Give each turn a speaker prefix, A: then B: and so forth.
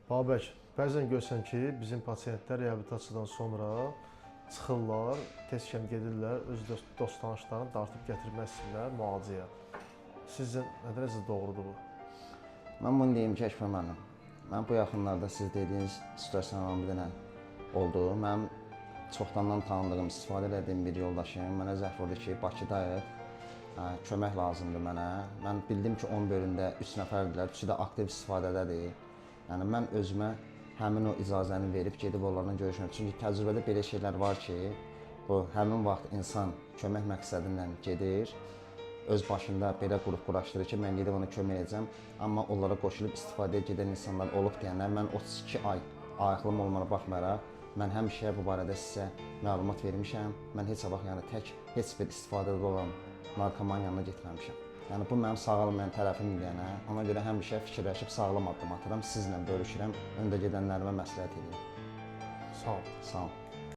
A: Babək, bəzən görsən ki, bizim pasiyentlər reabilitasiyadan sonra çıxırlar, tez-kəm gedirlər, öz dost-tanışlarını dartıb gətirmək istəyirlər müalicəyə. Sizcə nə dərəcədə doğrudur bu?
B: Mən bunu deyim ki, Əkbər müəllim, mən bu yaxınlarda siz dediyiniz situasiyadan bir dənə oldu. Mənim çoxdandan tanıdığım, istifadə etdiyim bir yoldaşım mənə zəng vurdu ki, Bakıdayıq, kömək lazımdır mənə. Mən bildim ki, 10 bölümdə 3 nəfərdirlər, üçü də aktiv istifadədədir. Yəni mən özümə həmin o icazəni verib gedib onlarla görüşmürəm. Çünki təcrübədə belə şeylər var ki, bu həmin vaxt insan kömək məqsədilə gedir, öz başında belə qrup quraşdırır ki, mən gedib ona kömək edəcəm, amma onlara qoşulub istifadəyə gedən insanlar olub deyəndə mən 32 ay ayıqlım olmana baxmayaraq, mən həmişə bu barədə sizə məlumat vermişəm. Mən heç vaxt yəni tək heç bir istifadədə olan narkoman yanına getməmişəm. Yəni bu mənim sağalmayan tərəfimdir yəni. Ona görə həmişə fikirləşib sağlam addım atıram, sizlə bölüşürəm, öndə gedənlərimə məsləhət edirəm.
A: Sağ ol.
B: Sağ ol.